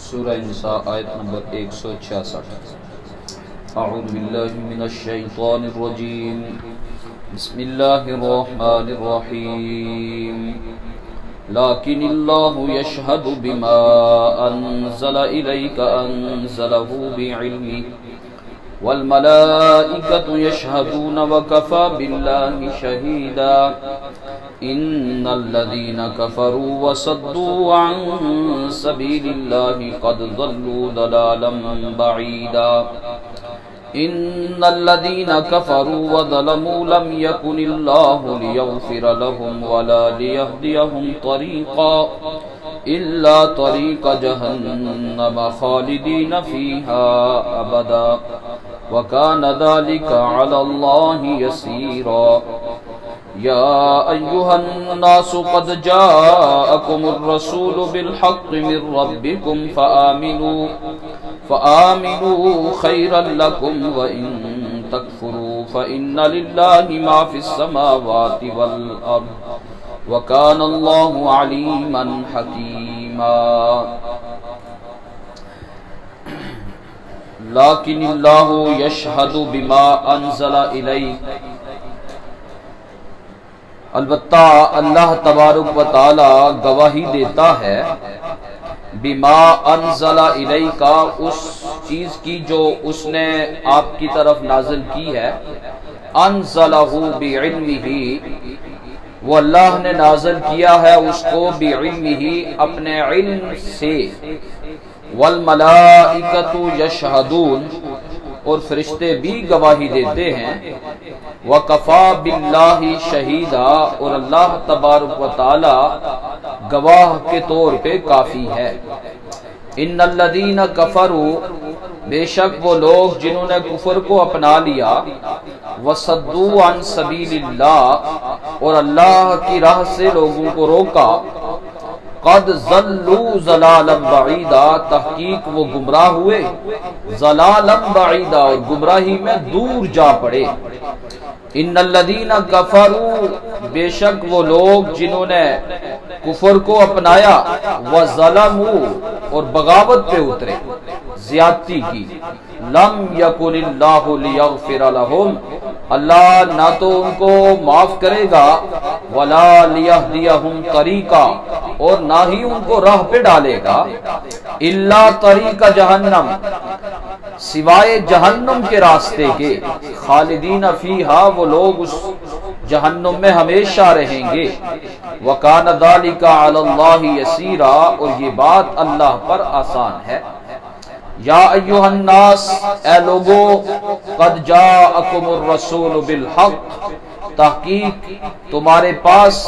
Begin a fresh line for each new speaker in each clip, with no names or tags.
سورہ نساء آیت نمبر 166۔ اعوذ باللہ من الشیطان الرجیم، بسم اللہ الرحمن الرحیم۔ لیکن اللہ یشہد بما انزل الیک انزلہ بعلمہ والملائکۃ یشہدون وکفی باللہ شہیدا۔ ان الذین کفروا وصدوا عن سبیل اللہ قد ضلوا ضلالا بعیدا۔ ان الذین کفروا وظلموا لم یکن اللہ لیغفر لهم ولا لیہدیہم طریقا الا طریق جہنم خالدین فیہا ابدا وکان ذلک علی اللہ یسیرا۔ یا ایہا الناس قد جاءکم الرسول بالحق من ربکم فآمنوا خیرا لکم وإن تکفروا فإن للہ ما فی السماوات والارض وکان اللہ علیما حکیما۔ لیکن اللہ یشہد بما انزل الیک، البتہ اللہ تبارک و تعالی گواہی دیتا ہے بما انزل الیک، اس چیز کی جو اس نے آپ کی طرف نازل کی ہے، انزلہ بعلمہ، وہ اللہ نے نازل کیا ہے اس کو بعلمہ، اپنے علم سے، والملائکۃ یشہدون، اور فرشتے بھی گواہی دیتے ہیں، وکفی باللہ شہیدا، اور اللہ تبارک و تعالی گواہ کے طور پہ کافی ہے۔ ان الذین کفروا، بے شک وہ لوگ جنہوں نے کفر کو اپنا لیا، وصدوا عن سبیل اللہ، اور اللہ کی راہ سے لوگوں کو روکا، قد ضلوا ضلالا بعیدا، تحقیق وہ گمراہ ہوئے، ضلالا بعیدا، اور گمراہی میں دور جا پڑے۔ ان الذین کفروا، بے شک وہ لوگ جنہوں نے کفر کو اپنایا، وظلموا، اور بغاوت پہ اترے، زیادتی کی، لم یکن اللہ لیغفر لہم، اللہ نہ تو ان کو معاف کرے گا، ولا لیہدیہم طریقا، اور نہ ہی ان کو راہ پہ ڈالے گا، الا طریق جہنم، سوائے جہنم کے راستے کے، خالدین فیہا، وہ لوگ اس جہنم میں ہمیشہ رہیں گے، وکان ذلک علی اللہ یسیرا، اور یہ بات اللہ پر آسان ہے۔ یا ایہا الناس، اے لوگو، قد جاءکم الرسول بالحق، تحقیق تمہارے پاس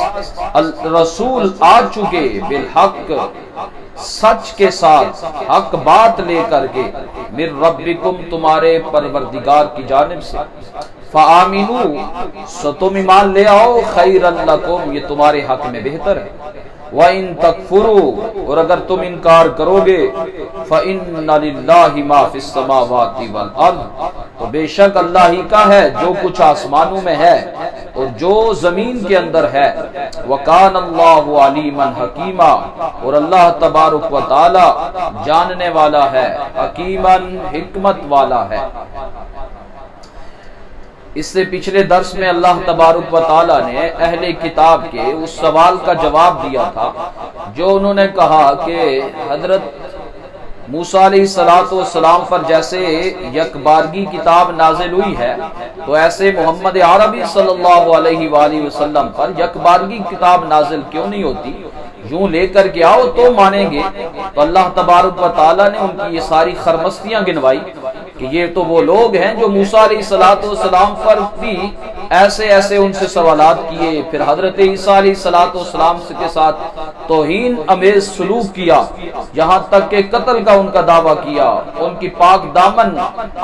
رسول آ چکے، بالحق، سچ کے ساتھ، حق بات لے کر کے، من ربکم، تمہارے پروردگار کی جانب سے، فآمنوا، سو تم ایمان لے آؤ، خیرا لکم، یہ تمہارے حق میں بہتر ہے، وَإِن تَكْفُرُوا، اور اگر تم انکار کرو گے، فَإِنَّ لِلَّهِ مَا فِي السَّمَاوَاتِ وَالْأَرْضِ، تو بے شک اللہ ہی کا ہے جو کچھ آسمانوں میں ہے اور جو زمین کے اندر ہے، وَكَانَ اللَّهُ عَلِيمًا حَكِيمًا، اور اللہ تبارک و تعالی جاننے والا ہے، حکیماً، حکمت والا ہے۔ اس سے پچھلے درس میں اللہ تبارک و تعالی نے اہل کتاب کے اس سوال کا جواب دیا تھا جو انہوں نے کہا کہ حضرت موسیٰ علیہ السلام پر جیسے یکبارگی کتاب نازل ہوئی ہے تو ایسے محمد عربی صلی اللہ علیہ وآلہ وسلم پر یکبارگی کتاب نازل کیوں نہیں ہوتی، یوں لے کر کے آؤ تو مانیں گے۔ تو اللہ تبارک و تعالی نے ان کی یہ ساری خرمستیاں گنوائی کہ یہ تو وہ لوگ ہیں جو موسیٰ علیہ السلام پر بھی ایسے ایسے ان سے سوالات کیے، پھر حضرت عیسیٰ علیہ السلام کے ساتھ توہین امیز سلوک کیا، یہاں تک کہ قتل کا ان کا دعویٰ کیا، ان کی پاک دامن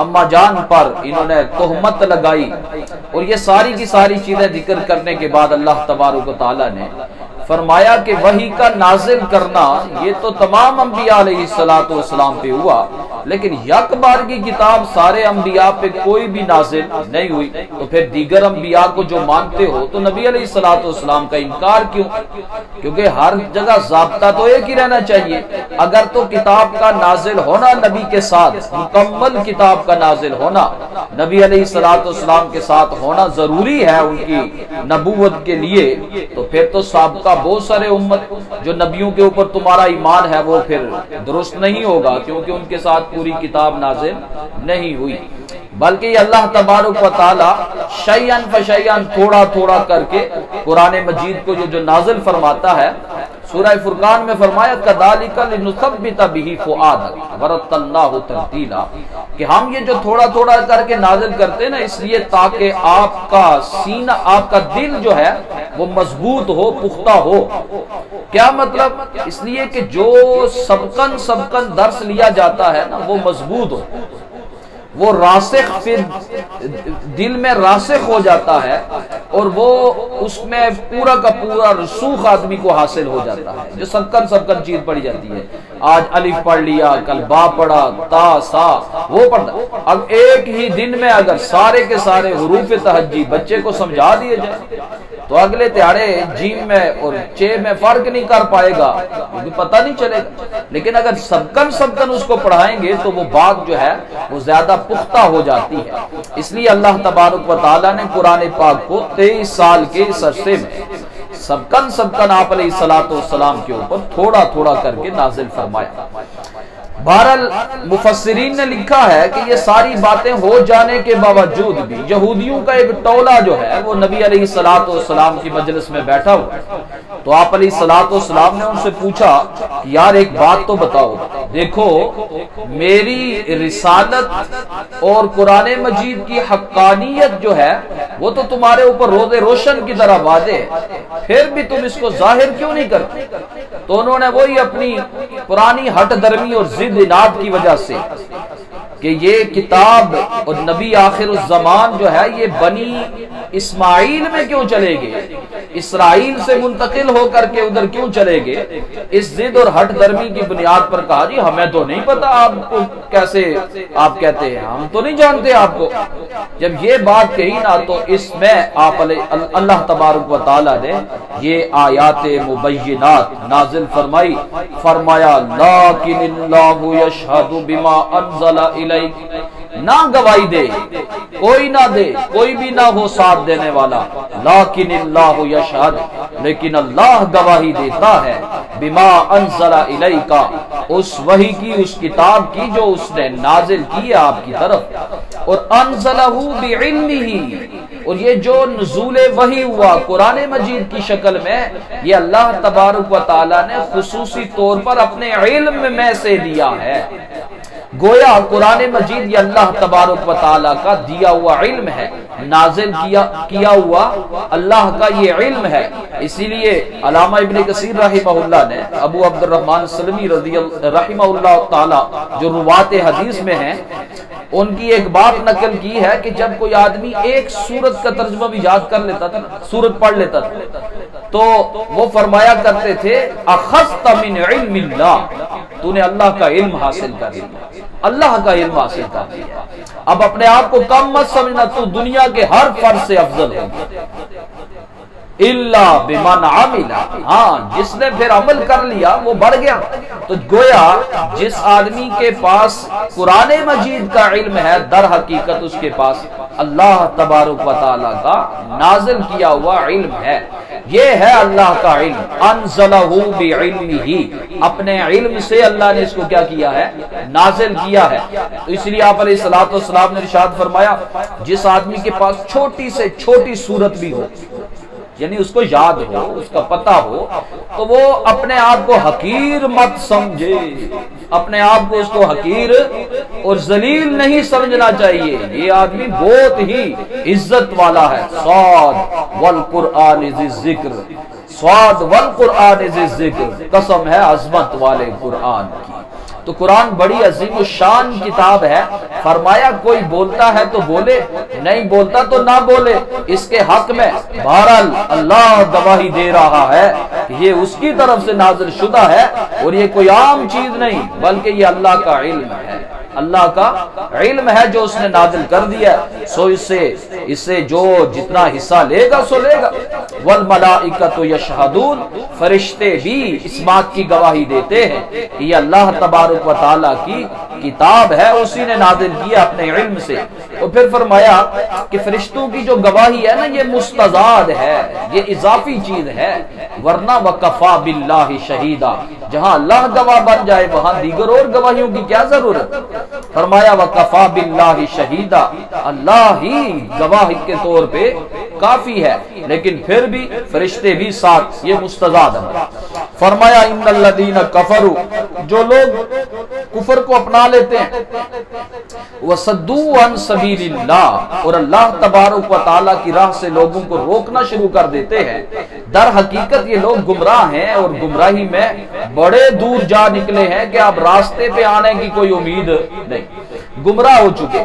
اماں جان پر انہوں نے تہمت لگائی، اور یہ ساری کی ساری چیزیں ذکر کرنے کے بعد اللہ تبارک و تعالی نے فرمایا کہ وحی کا نازل کرنا یہ تو تمام انبیاء علیہ السلام پہ ہوا، لیکن یک بار کی کتاب سارے انبیاء پہ کوئی بھی نازل نہیں ہوئی، تو پھر دیگر انبیاء کو جو مانتے ہو تو نبی علیہ السلام کا انکار کیوں؟ کیونکہ ہر جگہ ضابطہ تو ایک ہی رہنا چاہیے۔ اگر تو کتاب کا نازل ہونا نبی کے ساتھ، مکمل کتاب کا نازل ہونا نبی علیہ السلام کے ساتھ ہونا ضروری ہے ان کی نبوت کے لیے، تو پھر تو سابقہ بہت سارے امت جو نبیوں کے اوپر تمہارا ایمان ہے وہ پھر درست نہیں ہوگا، کیونکہ ان کے ساتھ پوری کتاب نازل نہیں ہوئی، بلکہ یہ اللہ تبارک و تعالی شیئن فشیئن تھوڑا تھوڑا کر کے قرآن مجید کو جو نازل فرماتا ہے۔ سورہ فرقان میں فرمایا کذالک لنثبت بہ فؤادک ورتلناہ ترتیلا، کہ ہم یہ جو تھوڑا تھوڑا کر کے نازل کرتے ہیں نا، اس لیے تاکہ آپ کا سینہ، آپ کا دل جو ہے وہ مضبوط ہو، پختہ ہو۔ کیا مطلب؟ اس لیے کہ جو سبقن درس لیا جاتا ہے نا وہ مضبوط ہو، وہ راسخ پھر دل میں راسخ ہو جاتا ہے، اور وہ اس میں پورا کا پورا رسوخ آدمی کو حاصل ہو جاتا ہے۔ جو سبکن چیز پڑھی جاتی ہے، آج الف پڑھ لیا، کل با پڑھا، تا سا وہ پڑھتا، اب ایک ہی دن میں اگر سارے کے سارے حروف تہجی بچے کو سمجھا دیے جائے تو اگلے تہاڑے جیم میں اور چے میں فرق نہیں کر پائے گا، کیونکہ پتہ نہیں چلے گا۔ لیکن اگر سبکن اس کو پڑھائیں گے تو وہ بات جو ہے وہ زیادہ پختہ ہو جاتی ہے۔ اس لیے اللہ تبارک و تعالیٰ نے قرآن پاک کو 23 سال کے اس عرصے میں سبکن آپ علیہ السلام کے اوپر تھوڑا تھوڑا کر کے نازل فرمایا۔ بہرحال مفسرین نے لکھا ہے کہ یہ ساری باتیں ہو جانے کے باوجود بھی یہودیوں کا ایک ٹولہ جو ہے وہ نبی علیہ السلام کی مجلس میں بیٹھا ہوا، تو آپ علیہ السلام نے ان سے پوچھا کہ یار ایک بات تو بتاؤ، دیکھو میری رسالت اور قرآن مجید کی حقانیت جو ہے وہ تو تمہارے اوپر روز روشن کی طرح واضح ہے، پھر بھی تم اس کو ظاہر کیوں نہیں کرتے؟ تو انہوں نے وہی اپنی پرانی ہٹ درمی اور ضد اناد کی وجہ سے کہ یہ کتاب اور نبی آخر الزمان جو ہے یہ بنی اسماعیل میں کیوں چلے گئے، اسرائیل سے منتقل ہو کر کے ادھر کیوں چلے گئے، اس ضد اور ہٹ درمی کی بنیاد پر کہا جی ہمیں تو نہیں پتا آپ کو کیسے آپ کہتے ہیں، ہم تو نہیں جانتے آپ کو۔ جب یہ بات کہی نا تو اس میں آپ اللہ تبارک و تعالی نے یہ آیات مبینات نازل فرمائی، فرمایا لیکن اللہ یشہد بما انزل الیک، نہ گواہی دے کوئی نہ دے، کوئی بھی نہ ہو ساتھ دینے والا، لیکن اللہ یشہد، لیکن اللہ گواہی دیتا ہے، بما انزل الیک، اس وحی کی، اس کتاب کی جو اس نے نازل کی ہے آپ کی طرف، اور انزلہ بعلمہ، اور یہ جو نزول وحی ہوا قرآن مجید کی شکل میں یہ اللہ تبارک و تعالی نے خصوصی طور پر اپنے علم میں سے دیا ہے۔ گویا قرآن مجید یہ اللہ تبارک و تعالی کا دیا ہوا علم ہے، نازل کیا ہوا اللہ کا یہ علم ہے۔ اسی لیے علامہ ابن کثیر رحمہ اللہ نے ابو عبد الرحمن سلمی رحمہ اللہ تعالی جو روات حدیث میں ہیں ان کی ایک بات نقل کی ہے کہ جب کوئی آدمی ایک سورت کا ترجمہ بھی یاد کر لیتا تھا، سورت پڑھ لیتا تھا، تو وہ فرمایا کرتے تھے اخذت من علم اللہ، تو نے اللہ کا علم حاصل کر لیا، اللہ کا علم حاصل کر لیا، اب اپنے آپ کو کم مت سمجھنا، تو دنیا کے ہر فرد سے افضل ہے، الا بمن عمل، ہاں جس نے پھر عمل کر لیا وہ بڑھ گیا۔ تو گویا جس آدمی کے پاس قرآن مجید کا علم ہے در حقیقت اس کے پاس اللہ تبارک و تعالی کا نازل کیا ہوا علم ہے، یہ ہے اللہ کا علم، انزلہ بعلمہ، اپنے علم سے اللہ نے اس کو کیا کیا ہے، نازل کیا ہے۔ تو اس لیے آپ علیہ السلام نے ارشاد فرمایا جس آدمی کے پاس چھوٹی سے چھوٹی سورت بھی ہو، یعنی اس کو یاد ہو، اس کا پتہ ہو، تو وہ اپنے آپ کو حقیر مت سمجھے، اپنے آپ کو اس کو حقیر اور ذلیل نہیں سمجھنا چاہیے، یہ آدمی بہت ہی عزت والا ہے۔ صاد والقرآن ذی الذکر، صاد والقرآن ذی الذکر، قسم ہے عظمت والے قرآن کی۔ تو قرآن بڑی عظیم الشان کتاب ہے، فرمایا کوئی بولتا ہے تو بولے، نہیں بولتا تو نہ بولے، اس کے حق میں بہرحال اللہ گواہی دے رہا ہے کہ یہ اس کی طرف سے نازل شدہ ہے اور یہ کوئی عام چیز نہیں بلکہ یہ اللہ کا علم ہے، اللہ کا علم ہے جو اس نے نازل کر دیا، سو اس سے جو جتنا حصہ لے گا سو لے گا۔ والملائکۃ یشہدون، فرشتے بھی اس بات کی گواہی دیتے ہیں کہ یہ اللہ تبارک و تعالیٰ کی کتاب ہے، اسی نے نازل کیا اپنے علم سے۔ تو پھر فرمایا کہ فرشتوں کی جو گواہی ہے نا یہ مستضاد ہے، یہ اضافی چیز ہے، ورنہ وکفا باللہ شہیدا، جہاں اللہ گواہ بن جائے وہاں دیگر اور گواہیوں کی کیا ضرورت۔ فرمایا وکفا باللہ شہیدا، اللہ ہی گواہ کے طور پہ کافی ہے، لیکن پھر بھی فرشتے بھی ساتھ، یہ مستضاد ہے۔ فرمایا ان الذین کفروا، جو لوگ کفر کو اپنا لیتے ہیں، وصدوا عن سبیل اللہ، اور اللہ تبارک و تعالیٰ کی راہ سے لوگوں کو روکنا شروع کر دیتے ہیں، در حقیقت یہ لوگ گمراہ ہیں اور گمراہی میں بڑے دور جا نکلے ہیں کہ اب راستے پہ آنے کی کوئی امید نہیں، گمراہ ہو چکے۔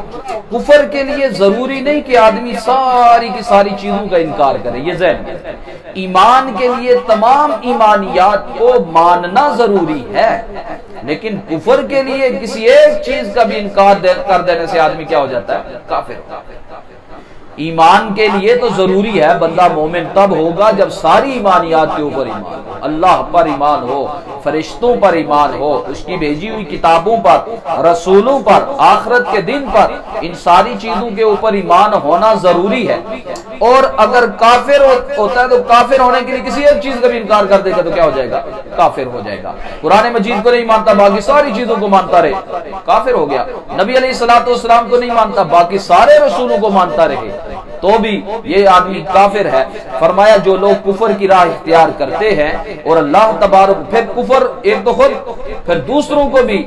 کفر کے لیے ضروری نہیں کہ آدمی ساری کی ساری چیزوں کا انکار کرے، یہ ذہن میں۔ ایمان کے لیے تمام ایمانیات کو ماننا ضروری ہے، لیکن کفر کے لیے کسی ایک چیز کا بھی انکار کر دینے سے آدمی کیا ہو جاتا ہے؟ کافر ہو۔ ایمان کے لیے تو ضروری ہے بندہ مومن تب ہوگا جب ساری ایمانیات کے اوپر ایمان ہو، اللہ پر ایمان ہو، فرشتوں پر ایمان ہو، اس کی بھیجی ہوئی کتابوں پر، رسولوں پر، آخرت کے دن پر، ان ساری چیزوں کے اوپر ایمان ہونا ضروری ہے۔ اور اگر کافر ہوتا ہے تو کافر ہونے کے لیے کسی ایک چیز کا بھی انکار کر دے گا تو کیا ہو جائے گا؟ کافر ہو جائے گا۔ قرآن مجید کو نہیں مانتا باقی ساری چیزوں کو مانتا رہے، کافر ہو گیا۔ نبی علیہ الصلوۃ والسلام کو نہیں مانتا باقی سارے رسولوں کو مانتا رہے تو بھی یہ آدمی کافر ہے۔ فرمایا جو لوگ کفر کی راہ اختیار کرتے ہیں اور اللہ تبارک، پھر کفر ایک تو خود، پھر دوسروں کو بھی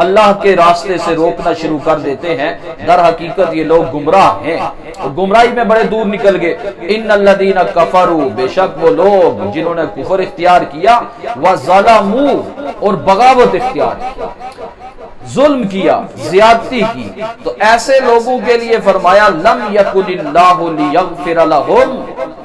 اللہ کے راستے سے روکنا شروع کر دیتے ہیں، در حقیقت یہ لوگ گمراہ ہیں اور گمراہی میں بڑے دور نکل گئے۔ ان الذین کفروا، بے شک وہ لوگ جنہوں نے کفر اختیار کیا، وظلموا، اور بغاوت اختیار کی، ظلم کیا، زیادتی کی، تو ایسے لوگوں کے لیے فرمایا لم یکن اللہ لیغفر لہم،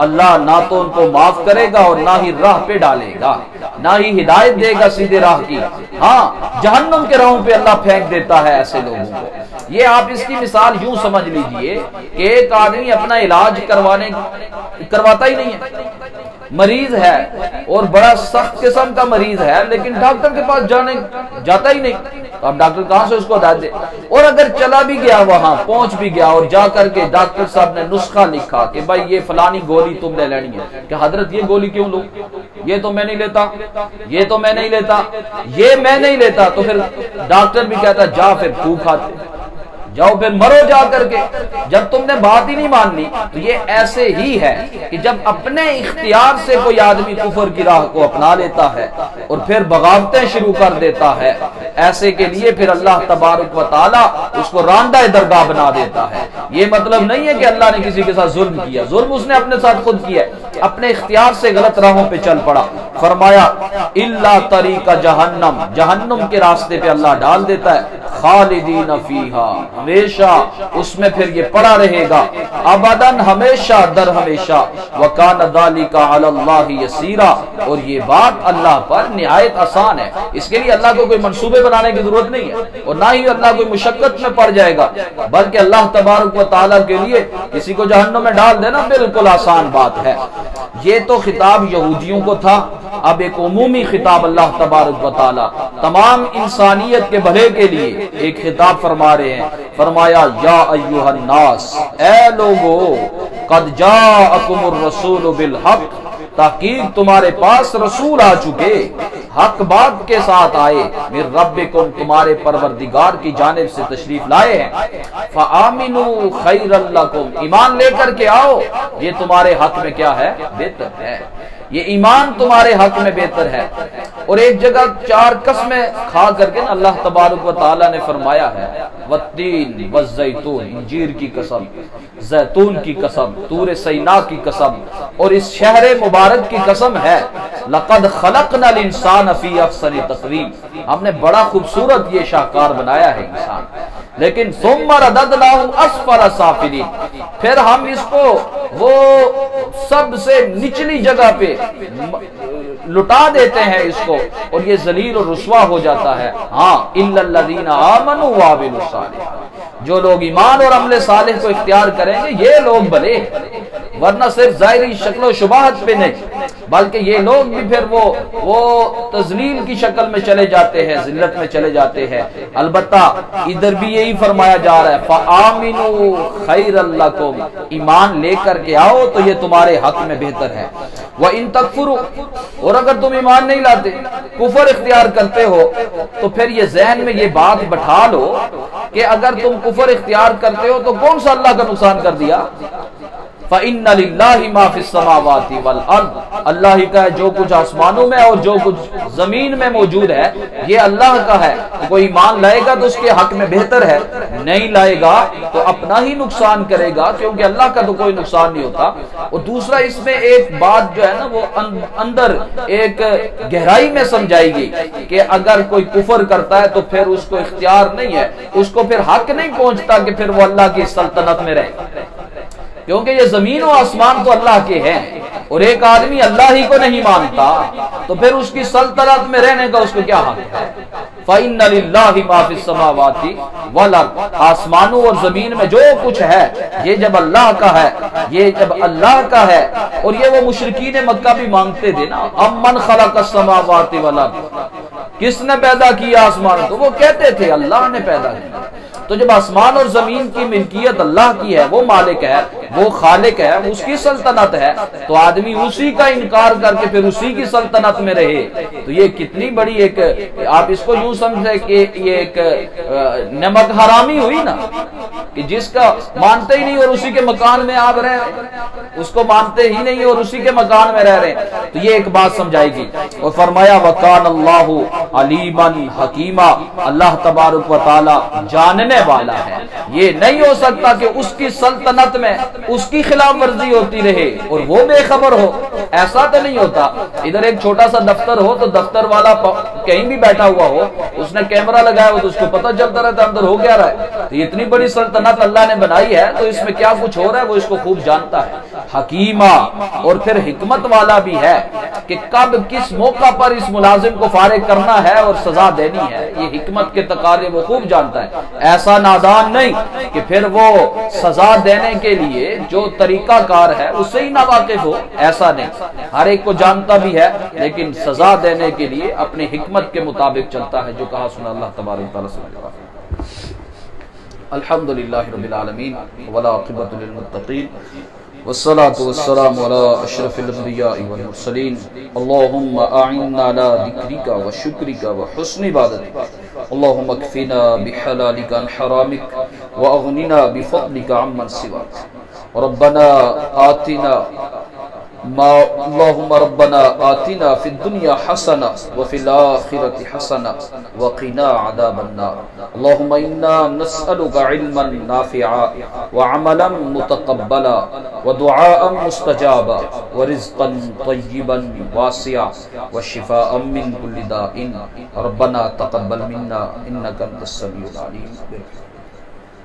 اللہ نہ تو ان کو معاف کرے گا اور نہ ہی راہ پہ ڈالے گا، نہ ہی ہدایت دے گا سیدھے راہ کی۔ ہاں جہنم کے راہوں پہ اللہ پھینک دیتا ہے ایسے لوگوں کو۔ یہ آپ اس کی مثال یوں سمجھ لیجئے کہ ایک آدمی اپنا علاج کرواتا ہی نہیں ہے، مریض ہے اور بڑا سخت قسم کا مریض ہے لیکن ڈاکٹر کے پاس جاتا ہی نہیں، تو اب ڈاکٹر کہاں سے اس کو ہدایت دے؟ اور اگر چلا بھی گیا وہاں پہنچ بھی گیا اور جا کر کے ڈاکٹر صاحب نے نسخہ لکھا کہ بھائی یہ فلانی گولی تم نے لینی ہے، کہ حضرت یہ گولی کیوں لوں، یہ تو میں نہیں لیتا، یہ تو میں نہیں لیتا، یہ میں نہیں لیتا، تو پھر ڈاکٹر بھی کہتا جا پھر تو کھاتے جاؤ، پھر مرو جا کر کے، جب تم نے بات ہی نہیں ماننی۔ تو یہ ایسے ہی ہے کہ جب اپنے اختیار سے کوئی آدمی کفر کی راہ کو اپنا لیتا ہے اور پھر بغاوتیں شروع کر دیتا ہے، ایسے کے لیے پھر اللہ تبارک و تعالی اس کو راندہ درگاہ بنا دیتا ہے۔ یہ مطلب نہیں ہے کہ اللہ نے کسی کے ساتھ ظلم کیا، ظلم اس نے اپنے ساتھ خود کیا، اپنے اختیار سے غلط راہوں پہ چل پڑا۔ فرمایا الا طریق جہنم، جہنم کے راستے پہ اللہ ڈال دیتا ہے، خالدین فیہا، ہمیشہ اس میں پھر یہ پڑا رہے گا، ابداً، ہمیشہ در ہمیشہ، وکان ذالک علی اللہ یسیرا، اور یہ بات اللہ پر نہایت آسان ہے۔ اس کے لیے اللہ کو کوئی منصوبے بنانے کی ضرورت نہیں ہے اور نہ ہی اللہ کوئی مشقت میں پڑ جائے گا، بلکہ اللہ تبارک و تعالیٰ کے لیے کسی کو جہنم میں ڈال دینا بالکل آسان بات ہے۔ یہ تو خطاب یہودیوں کو تھا، اب ایک عمومی خطاب اللہ تبارک و تعالیٰ تمام انسانیت کے بھلے کے لیے ایک خطاب فرما رہے ہیں۔ فرمایا یا ایھا الناس، اے لوگو، قد جاءکم الرسول بالحق، تحقیق تمہارے پاس رسول آ چکے، حق بات کے ساتھ آئے، من ربکم، تمہارے پروردگار کی جانب سے تشریف لائے ہیں، فآمنوا خیرا لکم، ایمان لے کر کے آؤ، یہ تمہارے حق میں کیا ہے؟ بہتر ہے۔ یہ ایمان تمہارے حق میں بہتر ہے۔ اور ایک جگہ 4 قسمیں کھا کر کے نا اللہ تبارک و تعالیٰ نے فرمایا ہے والتین والزیتون، انجیر کی قسم، زیتون کی قسم، طور سینا کی قسم، اور اس شہر مبارک کی قسم ہے لقد خلقنا الانسان فی احسن تقویم، ہم نے بڑا خوبصورت یہ شاہکار بنایا ہے انسان، لیکن ثم رددناہ اسفل سافلین، پھر ہم اس کو وہ سب سے نچلی جگہ پہ لٹا دیتے ہیں اس کو، اور یہ ذلیل اور رسوا ہو جاتا ہے۔ ہاں الا الذین آمنوا وعملوا الصالحات، جو لوگ ایمان اور عمل صالح کو اختیار کریں گے یہ لوگ بھلے، ورنہ صرف ظاہری شکل و شباہت پہ نہیں، بلکہ یہ لوگ بھی پھر وہ تذلیل کی شکل میں چلے جاتے ہیں، ذلت میں چلے جاتے ہیں۔ البتہ ادھر بھی یہی فرمایا جا رہا ہے فآمنوا خیر لکم، ایمان لے کر کے آؤ تو یہ تمہارے حق میں بہتر ہے۔ وَإِن تَكْفُرُوا، اور اگر تم ایمان نہیں لاتے، کفر اختیار کرتے ہو، تو پھر یہ ذہن میں یہ بات بٹھا لو کہ اگر تم کفر اختیار کرتے ہو تو کون سا اللہ کا نقصان کر دیا؟ فَإِنَّ لِلَّهِ مَا فِي السَّمَاوَاتِ وَالْأَرْضِ، اللہ ہی کا ہے جو کچھ آسمانوں میں اور جو کچھ زمین میں موجود ہے یہ اللہ کا ہے۔ کوئی ایمان لائے گا تو اس کے حق میں بہتر ہے، نہیں لائے گا تو اپنا ہی نقصان کرے گا، کیونکہ اللہ کا تو کوئی نقصان نہیں ہوتا۔ اور دوسرا اس میں ایک بات جو ہے نا وہ اندر ایک گہرائی میں سمجھائی گئی کہ اگر کوئی کفر کرتا ہے تو پھر اس کو اختیار نہیں ہے، اس کو پھر حق نہیں پہنچتا کہ پھر وہ اللہ کی سلطنت میں رہے، کیونکہ یہ زمین و آسمان تو اللہ کے ہیں، اور ایک آدمی اللہ ہی کو نہیں مانتا تو پھر اس کی سلطنت میں رہنے کا اس کو کیا حق ہے؟ فَإِنَّ لِلَّهِ مَا فِي السَّمَاوَاتِ وَالْأَرْضِ، آسمانوں اور زمین میں جو کچھ ہے یہ جب اللہ کا ہے، یہ جب اللہ کا ہے۔ اور یہ وہ مشرکین مکہ بھی مانگتے تھے نا اَمَّنْ خَلَقَ السَّمَاوَاتِ وَالْأَرْضِ، کس نے پیدا کیا آسمان؟ تو وہ کہتے تھے اللہ نے پیدا کیا۔ تو جب آسمان اور زمین کی ملکیت اللہ کی ہے، وہ مالک ہے، وہ خالق ہے، اس کی سلطنت ہے، تو آدمی اسی کا انکار کر کے پھر اسی کی سلطنت میں رہے تو یہ کتنی بڑی ایک، آپ اس کو یوں سمجھے کہ یہ ایک نمک حرامی ہوئی نا، کہ جس کا مانتے ہی نہیں اور اسی کے مکان میں آپ رہ رہے، اس کو مانتے ہی نہیں اور اسی کے مکان میں رہ رہے، تو یہ ایک بات سمجھائے گی۔ اور فرمایا وَقَانَ اللَّهُ عَلِيمًا حَكِيمًا، اللہ تبارک و تعالی جاننے والا ہے، یہ نہیں ہو سکتا کہ اس کی سلطنت میں اس کی خلاف ورزی ہوتی رہے اور وہ بے خبر ہو، ایسا تو نہیں ہوتا۔ ادھر ایک چھوٹا سا دفتر ہو تو دفتر والا کہیں بھی بیٹھا ہوا ہو، اس نے کیمرہ لگایا ہو تو اس کو پتہ چلتا رہتا اندر ہو کیا رہا ہے۔ تو اتنی بڑی سلطنت اللہ نے بنائی ہے تو اس میں کیا کچھ ہو رہا ہے وہ اس کو خوب جانتا ہے۔ حکیمہ، اور پھر حکمت والا بھی ہے کہ کب کس موقع پر اس ملازم کو فارغ کرنا ہے اور سزا دینی ہے، یہ حکمت کے تقاضے وہ خوب جانتا ہے۔ ایسا نادان نہیں کہ پھر وہ سزا دینے کے لیے جو طریقہ کار ہے اس سے ہی نہ واقف ہو، ایسا نہیں، ہر ایک کو جانتا بھی ہے لیکن سزا دینے کے لیے اپنی حکمت کے مطابق چلتا ہے، جو کہا سنا اللہ تبارک تعالیٰ سے۔ الحمدللہ رب العالمین والعاقبۃ للمتقین والصلاة والسلام على اشرف الانبیاء والمرسلین، اللہم اعنا علی ذکرک وشکرک وحسن عبادتک، اللہم اکفنا بحلالک عن حرامک واغننا بفضلک عمن سواک، ربنا آتنا اللهم ربنا آتنا في الدنيا حسنة وفي الآخرة حسنة وقنا عذاب النار، اللهم إنا نسألك علما نافعا وعملا متقبلا ودعاء مستجابا ورزقا طيبا واسعا وشفاء من كل داء، ربنا تقبل منا إنك أنت السميع العليم۔